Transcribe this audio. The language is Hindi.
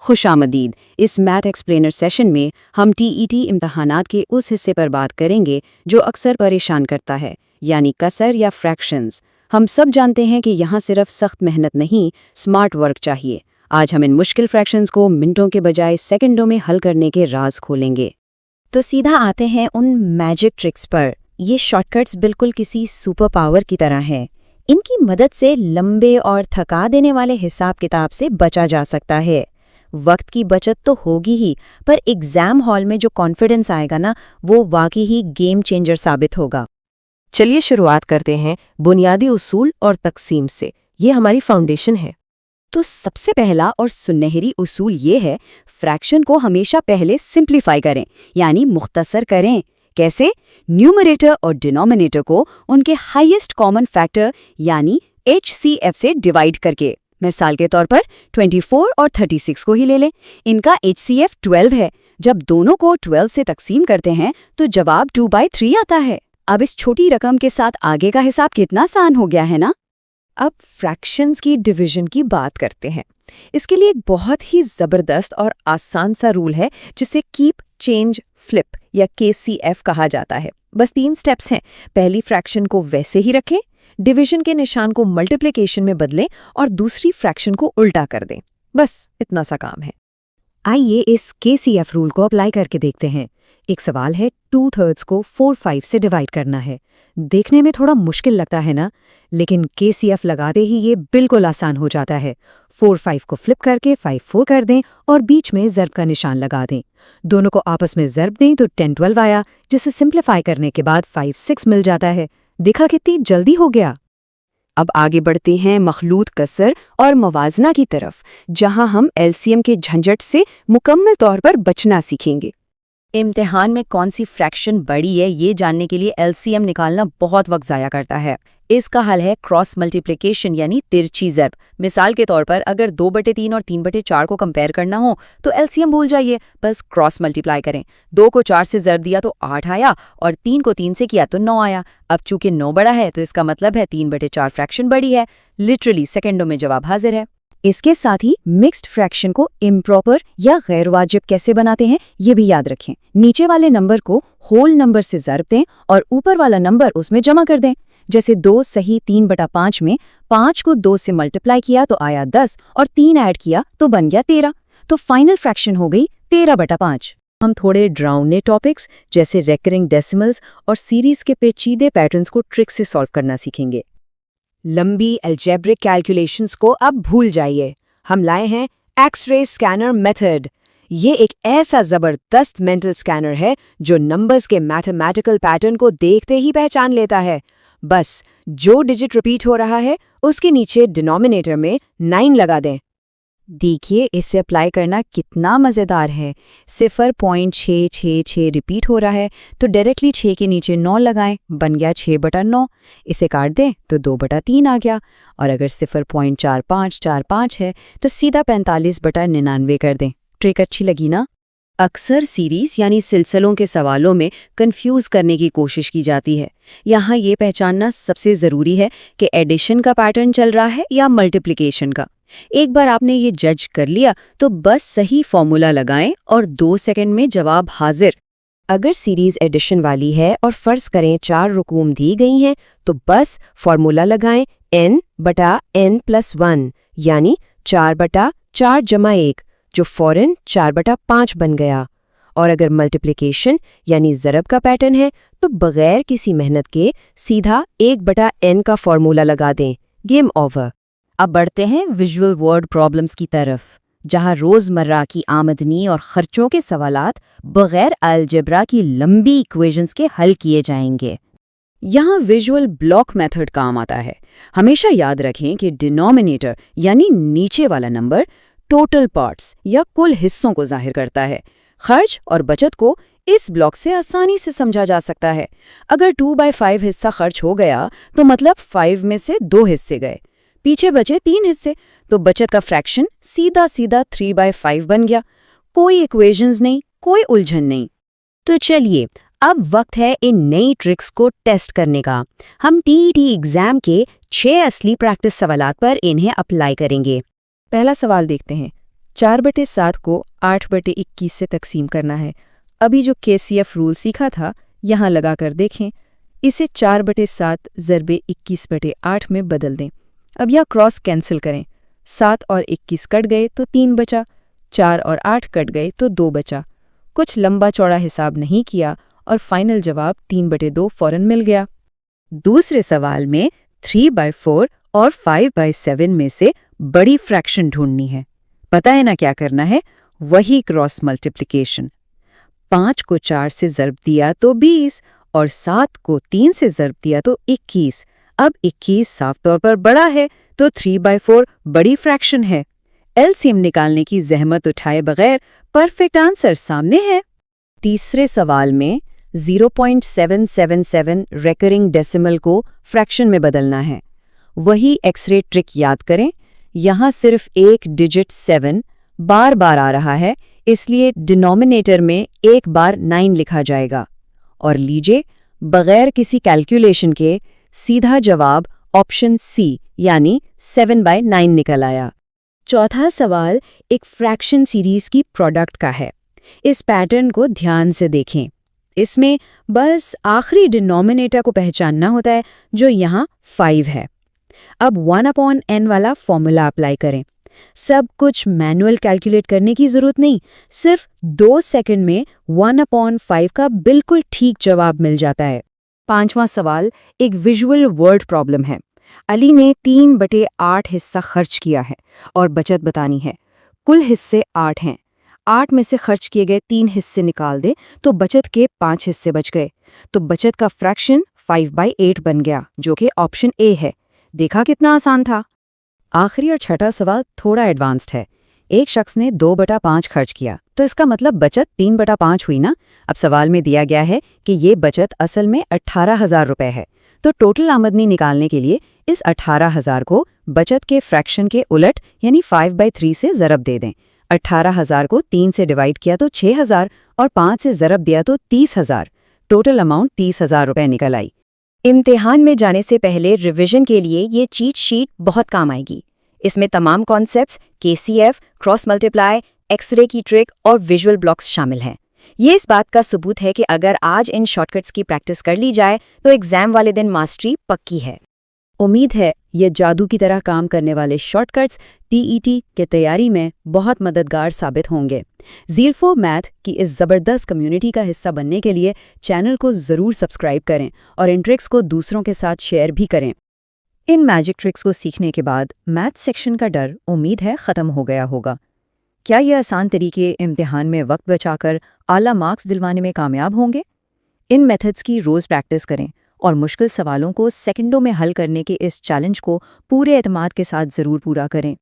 खुशामदीद। इस मैथ एक्सप्लेनर सेशन में हम टीईटी इम्तहानात के उस हिस्से पर बात करेंगे जो अक्सर परेशान करता है, यानी कसर या फ्रैक्शंस। हम सब जानते हैं कि यहाँ सिर्फ सख्त मेहनत नहीं, स्मार्ट वर्क चाहिए। आज हम इन मुश्किल फ्रैक्शंस को मिनटों के बजाय सेकंडों में हल करने के राज खोलेंगे। तो सीधा आते हैं उन मैजिक ट्रिक्स पर। ये शॉर्टकट्स बिल्कुल किसी सुपर पावर की तरह हैं। इनकी मदद से लंबे और थका देने वाले हिसाब किताब से बचा जा सकता है। वक्त की बचत तो होगी ही, पर एग्जाम हॉल में जो कॉन्फिडेंस आएगा ना, वो वाकई ही गेम चेंजर साबित होगा। चलिए शुरुआत करते हैं बुनियादी उसूल और तकसीम से। ये हमारी फाउंडेशन है। तो सबसे पहला और सुनहरी उसूल ये है, फ्रैक्शन को हमेशा पहले सिंप्लीफाई करें, यानी मुख्तसर करें। कैसे? न्यूमरेटर और डिनोमिनेटर को उनके हाईएस्ट कॉमन फैक्टर यानी HCF से डिवाइड करके। मिसाल के तौर पर 24 और 36 को ही ले लें। इनका HCF 12 है। जब दोनों को 12 से तकसीम करते हैं तो जवाब 2/3 आता है। अब इस छोटी रकम के साथ आगे का हिसाब कितना आसान हो गया है ना। अब फ्रैक्शंस की डिवीजन की बात करते हैं। इसके लिए एक बहुत ही ज़बरदस्त और आसान सा रूल है जिसे कीप चेंज फ्लिप या KCF कहा जाता है। बस 3 स्टेप्स हैं। पहली फ्रैक्शन को वैसे ही रखें, डिवीजन के निशान को मल्टीप्लिकेशन में बदलें और दूसरी फ्रैक्शन को उल्टा कर दें। बस इतना सा काम है। आइए इस KCF रूल को अप्लाई करके देखते हैं। एक सवाल है, 2/3 को 4/5 से डिवाइड करना है। देखने में थोड़ा मुश्किल लगता है ना, लेकिन KCF लगाते ही ये बिल्कुल आसान हो जाता है। 4/5 को फ्लिप करके 5/4 कर दें और बीच में ज़र्ब का निशान लगा दें। दोनों को आपस में ज़र्ब दें तो 10/12 आया, जिसे सिंप्लीफाई करने के बाद 5/6 मिल जाता है। देखा कितनी जल्दी हो गया। अब आगे बढ़ते हैं मखलूत कसर और मवाजना की तरफ, जहां हम LCM के झंझट से मुकम्मल तौर पर बचना सीखेंगे। इम्तिहान में कौन सी फ्रैक्शन बड़ी है ये जानने के लिए LCM निकालना बहुत वक्त ज़ाया करता है। इसका हल है क्रॉस मल्टीप्लिकेशन यानी तिरछी ज़र्ब। मिसाल के तौर पर अगर 2/3 और 3/4 को कंपेयर करना हो तो LCM भूल जाइए, बस क्रॉस मल्टीप्लाई करें। 2 को 4 से ज़र्ब दिया तो 8 आया और 3 को 3 से किया तो 9 आया। अब चूंकि 9 बड़ा है तो इसका मतलब है 3/4 फ्रैक्शन बड़ी है। लिटरली सेकेंडों में जवाब हाजिर है। इसके साथ ही मिक्स्ड फ्रैक्शन को इम्प्रॉपर या गैर वाजिब कैसे बनाते हैं ये भी याद रखें। नीचे वाले नंबर को होल नंबर से ज़र्ब दें और ऊपर वाला नंबर उसमें जमा कर दें। जैसे 2 सही 3/5 में 5 को 2 से मल्टीप्लाई किया तो आया 10 और 3 ऐड किया तो बन गया 13। तो फाइनल फ्रैक्शन हो गई 13/5। हम थोड़े ड्राउने टॉपिक्स जैसे रेकरिंग डेसिमल्स और सीरीज के पेचीदे पैटर्न्स को ट्रिक से सॉल्व करना सीखेंगे। लंबी अलजेब्रिक कैलकुलेशंस को अब भूल जाइए। हम लाए हैं एक्स-रे स्कैनर मेथड। ये एक ऐसा ज़बरदस्त मेंटल स्कैनर है जो नंबर्स के मैथमेटिकल पैटर्न को देखते ही पहचान लेता है। बस जो डिजिट रिपीट हो रहा है उसके नीचे डिनोमिनेटर में 9 लगा दें। देखिए इसे अप्लाई करना कितना मज़ेदार है। 0.666 रिपीट हो रहा है तो डायरेक्टली 6 के नीचे 9 लगाएं, बन गया 6/9। इसे काट दें तो 2/3 आ गया। और अगर 0.4545 है तो सीधा 45/99 कर दें। ट्रिक अच्छी लगी ना? अक्सर सीरीज यानी सिलसिलों के सवालों में कंफ्यूज करने की कोशिश की जाती है। यहाँ ये पहचानना सबसे ज़रूरी है कि एडिशन का पैटर्न चल रहा है या मल्टीप्लिकेशन का। एक बार आपने ये जज कर लिया तो बस सही फॉर्मूला लगाएं और 2 सेकंड में जवाब हाजिर। अगर सीरीज एडिशन वाली है और फर्ज करें 4 रकूम दी गई हैं तो बस फॉर्मूला लगाएं n/n+1 यानी 4/4 + 1 जो फौरन 4/5 बन गया। और अगर मल्टीप्लिकेशन यानी ज़रब का पैटर्न है तो बगैर किसी मेहनत के सीधा 1/n का फॉर्मूला लगा दें। Game over. अब बढ़ते हैं विजुअल वर्ड प्रॉब्लम्स की तरफ, जहां रोज़मर्रा की आमदनी और खर्चों के सवालात बगैर अलजेब्रा की लंबी इक्वेशंस के हल किए जाएंगे। यहाँ विजुअल ब्लॉक मेथड काम आता है। हमेशा याद रखें कि डिनोमिनेटर यानी नीचे वाला नंबर टोटल पार्ट्स या कुल हिस्सों को जाहिर करता है। खर्च और बचत को इस ब्लॉक से आसानी से समझा जा सकता है। अगर 2/5 हिस्सा खर्च हो गया तो मतलब 5 में से 2 हिस्से गए, पीछे बचे 3 हिस्से, तो बचत का फ्रैक्शन सीधा 3/5 बन गया। कोई इक्वेशंस नहीं, कोई उलझन नहीं। तो चलिए अब वक्त है इन नई ट्रिक्स को टेस्ट करने का। हम टीईटी एग्जाम के 6 असली प्रैक्टिस सवालात पर इन्हें अप्लाई करेंगे। पहला सवाल देखते हैं। 4/7 को 8/21 से तकसीम करना है। अभी जो KCF रूल सीखा था यहाँ लगा कर देखें। इसे 4/7 ज़रबे 21/8 में बदल दें। अब यह क्रॉस कैंसिल करें। 7 और 21 कट गए तो 3 बचा, 4 और 8 कट गए तो 2 बचा। कुछ लंबा चौड़ा हिसाब नहीं किया और फाइनल जवाब 3/2 फौरन मिल गया। दूसरे सवाल में 3/4 और 5/7 में से बड़ी फ्रैक्शन ढूंढनी है। पता है ना क्या करना है? वही क्रॉस मल्टीप्लिकेशन। 5 को 4 से ज़र्ब दिया तो 20 और 7 को 3 से ज़र्ब दिया तो 21। अब 21 साफ तौर पर बड़ा है तो 3/4 बड़ी फ्रैक्शन है। एलसीएम निकालने की जहमत उठाए बगैर परफेक्ट आंसर सामने है। तीसरे सवाल में 0.777 रेकरिंग डेसिमल को फ्रैक्शन में बदलना है। वही एक्स-रे ट्रिक याद करें। यहाँ सिर्फ एक डिजिट 7 बार बार आ रहा है, इसलिए डिनोमिनेटर में एक बार 9 लिखा जाएगा। और लीजिए, बगैर किसी कैलकुलेशन के सीधा जवाब ऑप्शन सी यानी 7/9 निकल आया। चौथा सवाल एक फ्रैक्शन सीरीज की प्रोडक्ट का है। इस पैटर्न को ध्यान से देखें। इसमें बस आखिरी डिनोमिनेटर को पहचानना होता है, जो यहाँ 5 है। अब 1/n वाला फॉर्मूला अप्लाई करें। सब कुछ मैनुअल कैलकुलेट करने की जरूरत नहीं, सिर्फ 2 सेकंड में 1/5 का बिल्कुल ठीक जवाब मिल जाता है। पांचवां सवाल एक विजुअल वर्ड प्रॉब्लम है। अली ने 3/8 हिस्सा खर्च किया है और बचत बतानी है। कुल हिस्से 8 हैं। 8 में से खर्च किए गए 3 हिस्से निकाल दें तो बचत के 5 हिस्से बच गए। तो बचत का फ्रैक्शन 5/8 बन गया, जो कि ऑप्शन ए है। देखा कितना आसान था। आखिरी और छठा सवाल थोड़ा एडवांस्ड है। एक शख्स ने 2/5 खर्च किया, तो इसका मतलब बचत 3/5 हुई ना। अब सवाल में दिया गया है कि ये बचत असल में 18,000 रुपए है। तो टोटल आमदनी निकालने के लिए इस 18,000 को बचत के फ्रैक्शन के उलट यानी 5/3 से ज़रब दे दें। 18,000 को 3 से डिवाइड किया तो 6,000 और 5 से ज़रब दिया तो 30,000। टोटल अमाउंट 30,000 रुपए निकल आई। इम्तिहान में जाने से पहले रिवीजन के लिए ये चीट शीट बहुत काम आएगी। इसमें तमाम concepts, KCF, cross multiply, x ray की ट्रिक और विजुअल ब्लॉक्स शामिल हैं। ये इस बात का सबूत है कि अगर आज इन शॉर्टकट्स की प्रैक्टिस कर ली जाए तो एग्जाम वाले दिन मास्टरी पक्की है। उम्मीद है ये जादू की तरह काम करने वाले शॉर्टकट्स TET के तैयारी में बहुत मददगार साबित होंगे। ज़ीरो मैथ की इस ज़बरदस्त कम्युनिटी का हिस्सा बनने के लिए चैनल को ज़रूर सब्सक्राइब करें और इन ट्रिक्स को दूसरों के साथ शेयर भी करें। इन मैजिक ट्रिक्स को सीखने के बाद मैथ सेक्शन का डर उम्मीद है ख़त्म हो गया होगा। क्या ये आसान तरीके इम्तिहान में वक्त बचाकर आला मार्क्स दिलवाने में कामयाब होंगे? इन मेथड्स की रोज़ प्रैक्टिस करें और मुश्किल सवालों को सेकंडों में हल करने के इस चैलेंज को पूरे एतमाद के साथ ज़रूर पूरा करें।